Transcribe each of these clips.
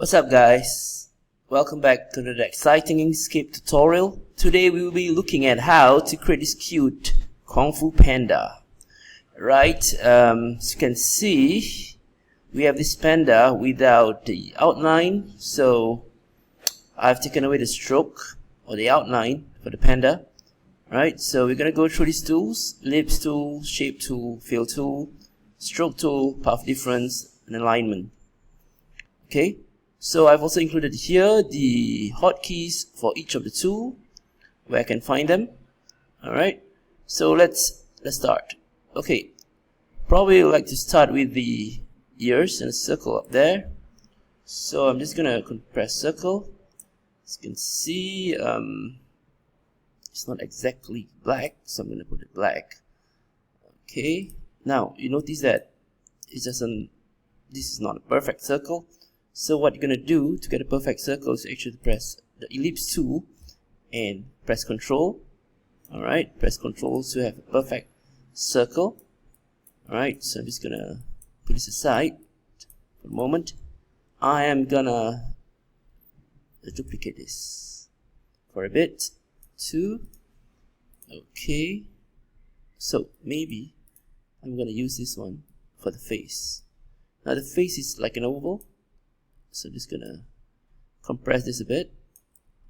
What's up guys? Welcome back to another exciting Inkscape tutorial. Today we will be looking at how to create this cute Kung Fu Panda. Right, as you can see, we have this panda without the outline. So I've taken away the stroke or the outline for the panda. Right, so we're going to go through these tools: ellipse tool, shape tool, fill tool, stroke tool, path difference, and alignment. Okay, so I've also included here the hotkeys for each of the tool, where I can find them. Alright, so let's start. Okay, probably like to start with the ears and a circle up there. So I'm just gonna compress circle. As you can see, it's not exactly black, so I'm gonna put it black. Okay, now you notice that it's just this is not a perfect circle. So what you're gonna do to get a perfect circle is actually press the ellipse tool and press Ctrl. Alright, press Ctrl to have a perfect circle. Alright, so I'm just gonna put this aside for a moment. I am gonna duplicate this for a bit too. Okay, so maybe I'm gonna use this one for the face. Now the face is like an oval, so I'm just gonna compress this a bit,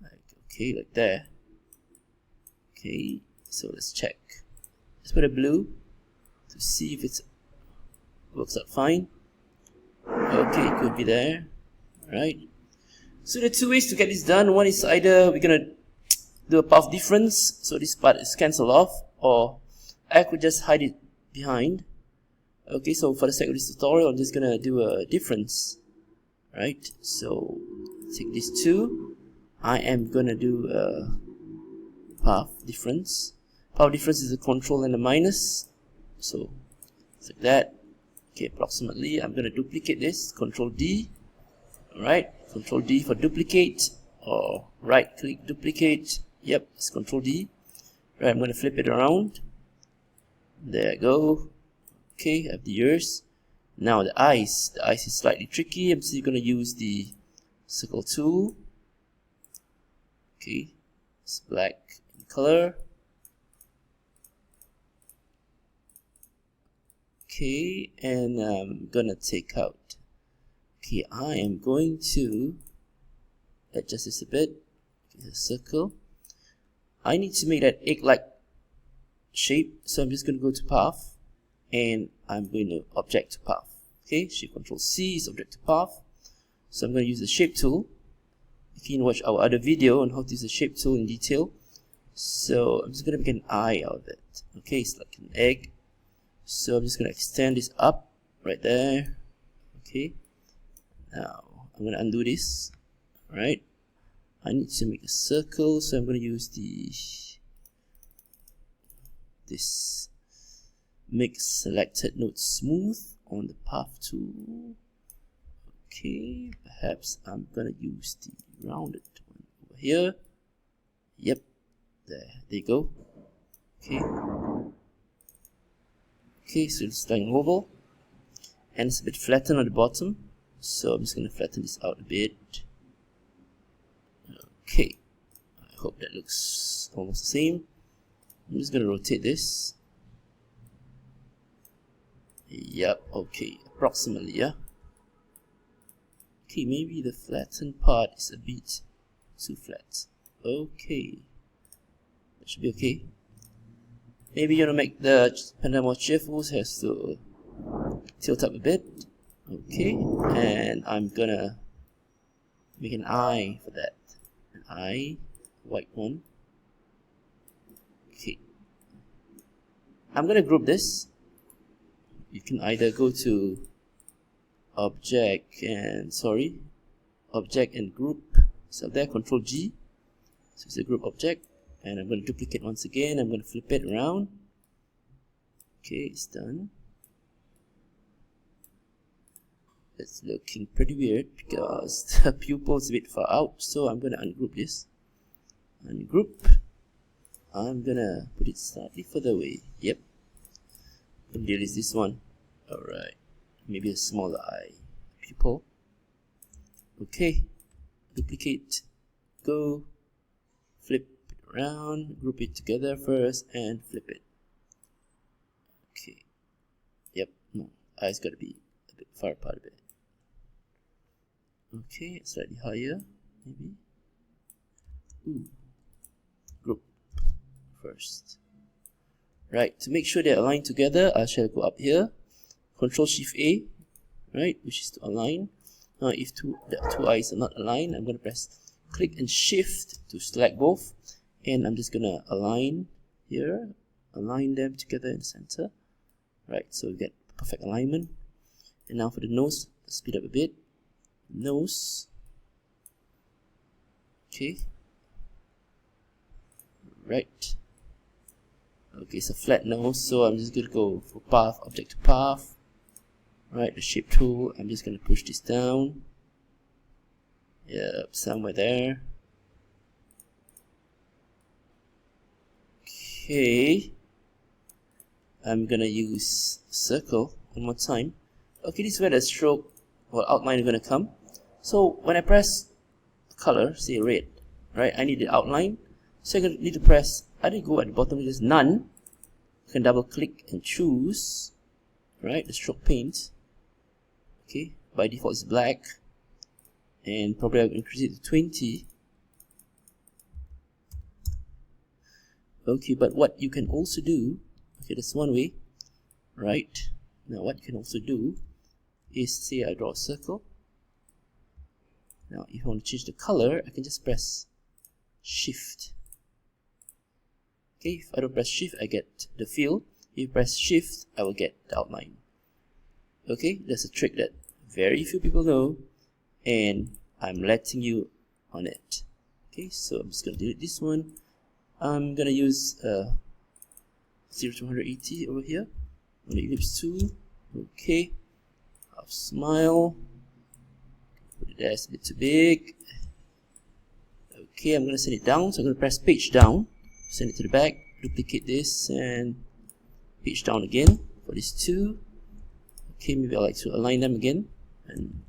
like there. Okay, so let's check. Let's put a blue to see if it works out fine. Okay, it could be there. Alright, so there are two ways to get this done. One is either we're gonna do a path difference, so this part is cancelled off, or I could just hide it behind. Okay, so for the sake of this tutorial, I'm just gonna do a difference. Right, so take these two. I am gonna do a path difference. Path difference is a control and a minus, so it's like that. Okay, approximately. I'm gonna duplicate this. Control D. Alright, Control D for duplicate, or right click duplicate. Yep, it's Control D. Right, I'm gonna flip it around. There I go. Okay, I have the ears. Now the eyes. The eyes is slightly tricky. I'm still going to use the circle tool. Okay, it's black in color. Okay, and I'm going to take out. Okay, I am going to adjust this a bit. Okay, the circle. I need to make that egg-like shape, so I'm just going to go to path. And I'm going to object to path. Okay, Shift Control C is object to path. So I'm going to use the shape tool. You can watch our other video on how to use the shape tool in detail. So I'm just going to make an eye out of it. Okay, it's like an egg. So I'm just going to extend this up right there. Okay, now I'm going to undo this. Alright, I need to make a circle, so I'm going to use this make selected node smooth on the path tool. Okay, perhaps I'm gonna use the rounded one over here. Yep, there you go. Okay, so it's like an oval, and it's a bit flattened on the bottom, so I'm just gonna flatten this out a bit. Okay, I hope that looks almost the same. I'm just gonna rotate this. Yep, okay, approximately, yeah. Okay, maybe the flattened part is a bit too flat. Okay, that should be okay. Maybe you want to make the panda more cheerful, so it has to tilt up a bit. Okay, and I'm gonna make an eye for that. An eye, white one. Okay, I'm gonna group this. You can either go to object and group. So there, Control G. So it's a group object, and I'm going to duplicate once again. I'm going to flip it around. Okay, it's done. It's looking pretty weird because the pupil is a bit far out. So I'm going to ungroup this. Ungroup. I'm going to put it slightly further away. Yep. And there is this one. Alright, maybe a smaller eye pupil. Okay, duplicate, go, flip it around, group it together first, and flip it. Okay, yep, no, eyes gotta be a bit far apart a bit. Okay, slightly higher, maybe. Ooh, group first. Right, to make sure they're aligned together, I shall go up here, Control Shift A, right, which is to align. Now, if the two eyes are not aligned, I'm going to press click and shift to select both, and I'm just going to align here, align them together in the center. Right, so we get perfect alignment. And now for the nose, speed up a bit. Nose. Okay. Right. Okay, it's a flat nose, so I'm just going to go for path, object to path. Right, the shape tool, I'm just going to push this down. Yep, somewhere there. Okay. I'm going to use circle one more time. Okay, this is where the stroke or outline is going to come. So when I press color, say red, right, I need the outline. So I need to press, I didn't go at the bottom, just none. You can double click and choose, right, the stroke paint. Okay, by default it's black, and probably I'll increase it to 20. Okay, but what you can also do, okay, that's one way, right? Now what you can also do is, say I draw a circle. Now if I want to change the color, I can just press shift. Okay, if I don't press shift, I get the fill. If I press shift, I will get the outline. Okay, that's a trick that very few people know, and I'm letting you on it. Okay, so I'm just going to delete this one. I'm going to use 0 to 180 over here on the ellipse tool. Okay, half smile. Put it there, it's a bit too big. Okay, I'm going to send it down, so I'm going to press page down, send it to the back, duplicate this, and page down again for these two. Okay, maybe I like to align them again and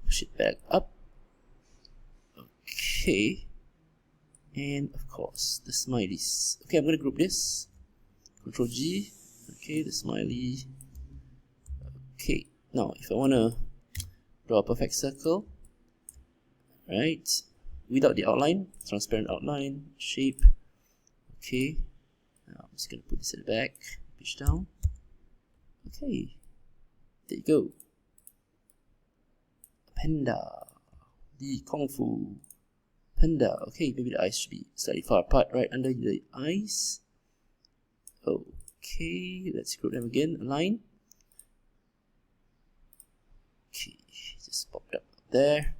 push it back up. Okay, and of course the smileys. Okay, I'm going to group this. Control G. Okay, the smiley. Okay, now if I want to draw a perfect circle, right, without the outline, transparent outline, shape. Okay, now I'm just going to put this at the back, push down. Okay, there you go. Panda, the Kung Fu Panda. Okay, maybe the eyes should be slightly far apart, right under the eyes. Okay, let's group them again, align. Okay, just popped up there.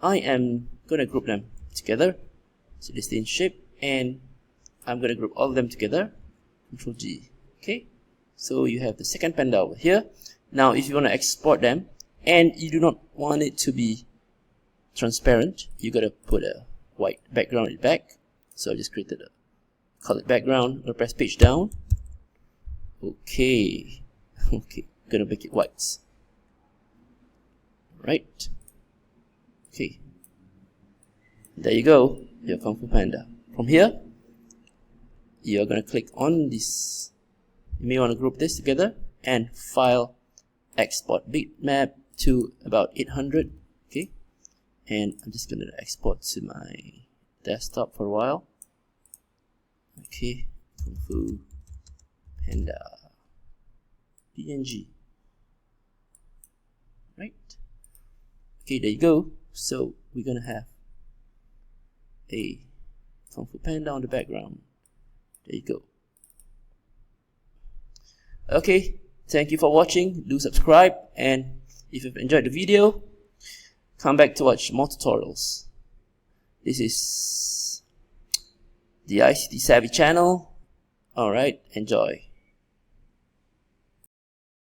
I am going to group them together, so they stay in shape, and I'm going to group all of them together, Control G. Okay, so you have the second panda over here. Now if you want to export them, and you do not want it to be transparent, you got to put a white background in the back. So I just created a colored background. I'm going to press page down. Okay, okay, going to make it white. Right. Okay, there you go, your Kung Fu Panda. From here, you're going to click on this. You may want to group this together and file, export bitmap to about 800. Okay, and I'm just going to export to my desktop for a while. Okay, Kung Fu Panda PNG. Right. Okay, there you go. So we're gonna have a Kung Fu Panda on the background. There you go. Okay, thank you for watching. Do subscribe, and if you've enjoyed the video, come back to watch more tutorials. This is the ICT Savvy channel. Alright, enjoy.